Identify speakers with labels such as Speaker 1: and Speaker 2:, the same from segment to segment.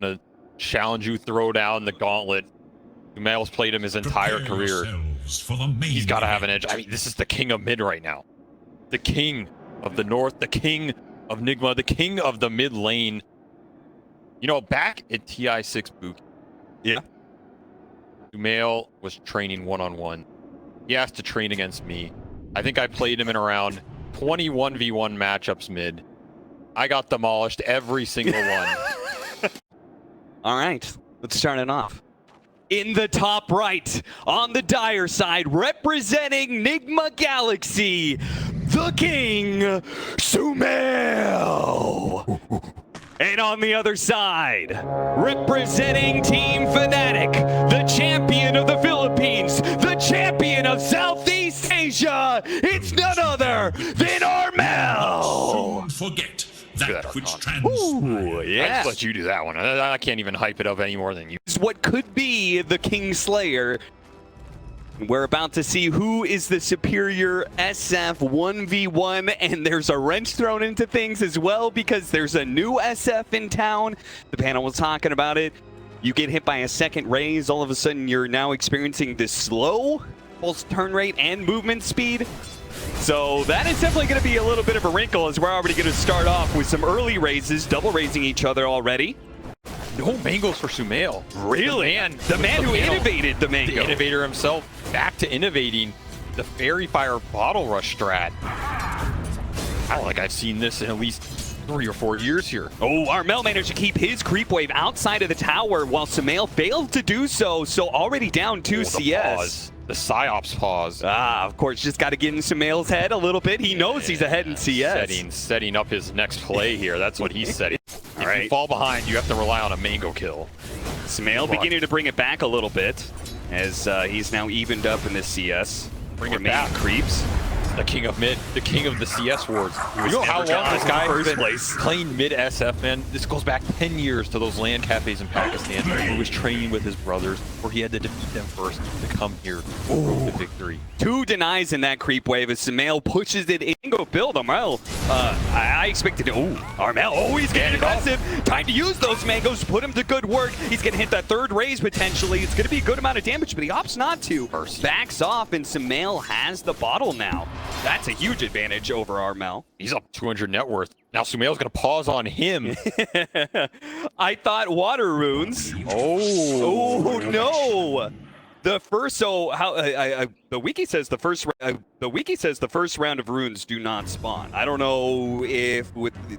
Speaker 1: gonna challenge you, throw down the gauntlet. Sumail's played him his entire career. He's got to have an edge. I mean, this is the king of mid right now. The king of the north, the king of Nigma, the king of the mid lane. You know, back at TI6 boot,
Speaker 2: yeah,
Speaker 1: Sumail was training one-on-one. He has to train against me. I think I played him in around 21v1 matchups mid. I got demolished every single one.
Speaker 2: All right, let's start it off. In the top right, on the dire side, representing Nigma Galaxy, the king, Sumail. And on the other side, representing Team Fnatic, the champion of the Philippines, the champion of Southeast Asia, it's none other than Armel.
Speaker 3: Forget
Speaker 1: that
Speaker 3: which
Speaker 2: Ooh, yeah.
Speaker 1: I just let you do that one. I can't even hype it up any more than you.
Speaker 2: Is what could be the King Slayer. We're about to see who is the superior SF 1v1, and there's a wrench thrown into things as well because there's a new SF in town. The panel was talking about it. You get hit by a second raise, all of a sudden you're now experiencing this slow pulse turn rate and movement speed. So that is definitely going to be a little bit of a wrinkle as we're already going to start off with some early raises, double raising each other already.
Speaker 1: No mangoes for Sumail.
Speaker 2: Really? The man who innovated the mango.
Speaker 1: The innovator himself, back to innovating the Fairy Fire Bottle Rush strat. I don't think I've seen this in at least 3 or 4 years here.
Speaker 2: Oh, Armel managed to keep his creep wave outside of the tower while Sumail failed to do so. So already down 2 CS.
Speaker 1: Pause. The Psyops pause.
Speaker 2: Of course, just got to get in Sumail's head a little bit. He knows he's ahead in CS.
Speaker 1: Setting up his next play here. That's what he's setting. If
Speaker 2: right.
Speaker 1: you fall behind, you have to rely on a mango kill.
Speaker 2: Sumail beginning to bring it back a little bit as he's now evened up in this CS.
Speaker 1: Bring it back.
Speaker 2: Creeps.
Speaker 1: The king of mid, the king of the CS wars. You know how long this guy has been playing mid SF, man? This goes back 10 years to those land cafes in Pakistan where he was training with his brothers, where he had to defeat them first to come here to victory.
Speaker 2: 2 denies in that creep wave as Sumail pushes it in. Go build Armel. I expected Armel. Oh, he's getting aggressive. Time to use those mangoes, put him to good work. He's gonna hit that 3rd raise potentially. It's gonna be a good amount of damage, but he opts not to. Backs off, and Sumail has the bottle now. That's a huge advantage over Armel.
Speaker 1: He's up 200 net worth. Now Sumail's gonna pause on him.
Speaker 2: I thought water runes.
Speaker 1: Oh
Speaker 2: no. The first, the wiki says the first round of runes do not spawn. I don't know if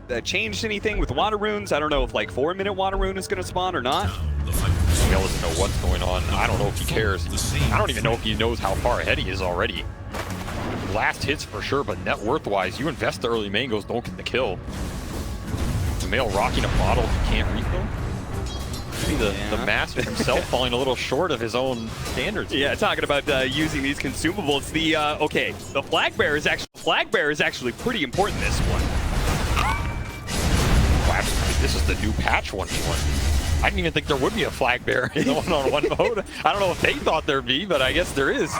Speaker 2: that changed anything with water runes. I don't know if like 4-minute water rune is going to spawn or not.
Speaker 1: Sumail doesn't know what's going on. I don't know if he cares. I don't even know if he knows how far ahead he is already. Last hits for sure, but net worth wise, you invest the early mangoes, don't get the kill. Sumail rocking a bottle he can't refill. The master himself falling a little short of his own standards.
Speaker 2: Yeah, talking about using these consumables. The flag bearer is actually pretty important this one.
Speaker 1: Wow, this is the new patch 1v1. I didn't even think there would be a flag bearer in the one-on-one mode. I don't know if they thought there'd be, but I guess there is.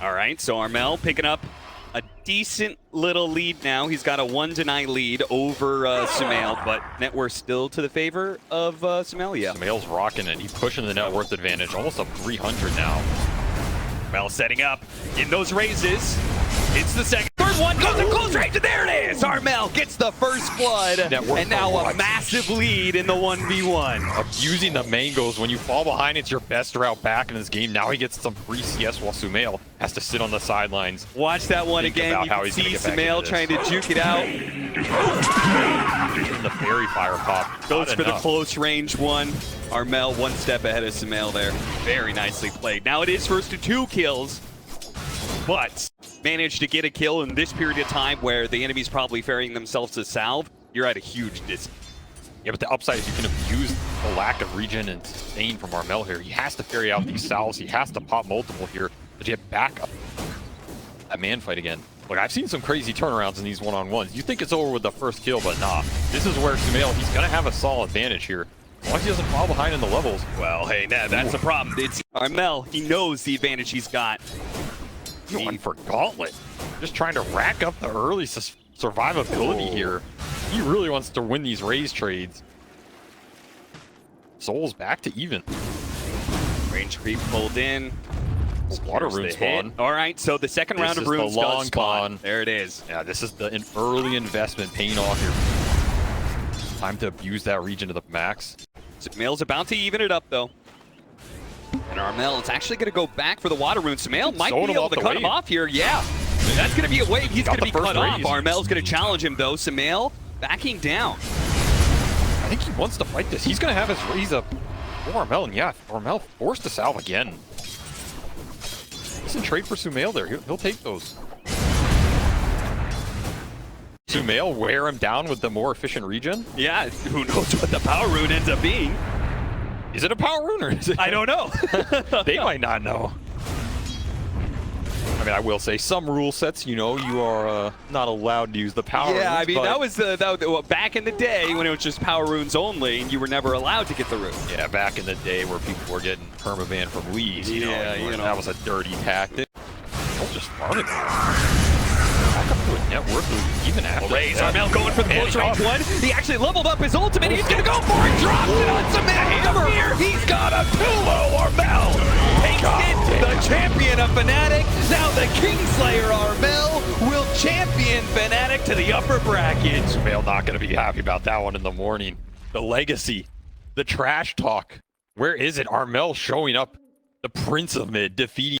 Speaker 2: All right, so Armel picking up a decent little lead now. He's got a 1-9 lead over Sumail, but net worth still to the favor of Sumail. Yeah,
Speaker 1: Sumail's rocking it. He's pushing the net worth advantage, almost up 300 now.
Speaker 2: Armel setting up in those raises. It's the second. Third one goes to close range, and there it is! Armel gets the first blood, and now a massive lead in the 1v1.
Speaker 1: Abusing the mangoes. When you fall behind, it's your best route back in this game. Now he gets some free CS while Sumail has to sit on the sidelines.
Speaker 2: Watch that one again. You can see Sumail trying to juke it out.
Speaker 1: The fairy fire pop.
Speaker 2: Goes for the close range one. Armel 1 step ahead of Sumail there. Very nicely played. Now it is first to 2 kills, but managed to get a kill in this period of time where the enemy's probably ferrying themselves to salve. You're at a huge distance.
Speaker 1: Yeah, but the upside is you can abuse the lack of regen and sustain from Armel here. He has to ferry out these salves. He has to pop multiple here to get back up that man fight again. Look, I've seen some crazy turnarounds in these one-on-ones. You think it's over with the first kill, but nah. This is where Sumail, he's going to have a solid advantage here. As long as he doesn't fall behind in the levels.
Speaker 2: Well, hey, that's the problem. It's Armel. He knows the advantage he's got.
Speaker 1: Going for Gauntlet. Just trying to rack up the early survivability here. He really wants to win these raise trades. Souls back to even.
Speaker 2: Range creep pulled in.
Speaker 1: Water
Speaker 2: Here's
Speaker 1: rune
Speaker 2: the
Speaker 1: spawn.
Speaker 2: hit. All right, so the second
Speaker 1: This
Speaker 2: round of
Speaker 1: is the
Speaker 2: runes
Speaker 1: long
Speaker 2: does spawn.
Speaker 1: con.
Speaker 2: There it is.
Speaker 1: Yeah, this is an early investment paying off here. Time to abuse that region to the max.
Speaker 2: Sumail's about to even it up, though. And Armel is actually going to go back for the water rune. Sumail might
Speaker 1: Zone
Speaker 2: be
Speaker 1: him
Speaker 2: able
Speaker 1: off
Speaker 2: to
Speaker 1: the
Speaker 2: cut him
Speaker 1: wave.
Speaker 2: off here. Yeah, that's going to be a wave. He's
Speaker 1: Got
Speaker 2: going to
Speaker 1: the
Speaker 2: be cut
Speaker 1: first
Speaker 2: off.
Speaker 1: raise.
Speaker 2: Armel's going to challenge him, though. Sumail backing down.
Speaker 1: I think he wants to fight this. He's going to have his raise up for Armel, and yeah, Armel forced to salve again. Listen, trade for Sumail there. He'll take those. Sumail wear him down with the more efficient regen?
Speaker 2: Yeah, who knows what the power rune ends up being.
Speaker 1: Is it a power rune or is it?
Speaker 2: I don't know.
Speaker 1: They might not know. I mean, I will say some rule sets, you know, you are not allowed to use the power
Speaker 2: Yeah,
Speaker 1: runes,
Speaker 2: I mean,
Speaker 1: but-
Speaker 2: that was well, back in the day when it was just power runes only and you were never allowed to get the rune.
Speaker 1: Yeah, back in the day where people were getting permaban from leagues, you know,
Speaker 2: Yeah,
Speaker 1: and
Speaker 2: you know.
Speaker 1: that was a dirty tactic. I'll just farm it. Back up to a net worth of even after.
Speaker 2: Raise
Speaker 1: that.
Speaker 2: Armel going for the
Speaker 1: Man,
Speaker 2: close range
Speaker 1: he-
Speaker 2: one. He actually leveled up his ultimate. He's going to go for it. Drops it on Sumail. Here, he's got a pillow. Armel takes it. The champion of Fnatic. Now the Kingslayer Armel will champion Fnatic to the upper bracket.
Speaker 1: Sumail not going to be happy about that one in the morning. The legacy, the trash talk. Where is it? Armel showing up, the Prince of Mid, defeating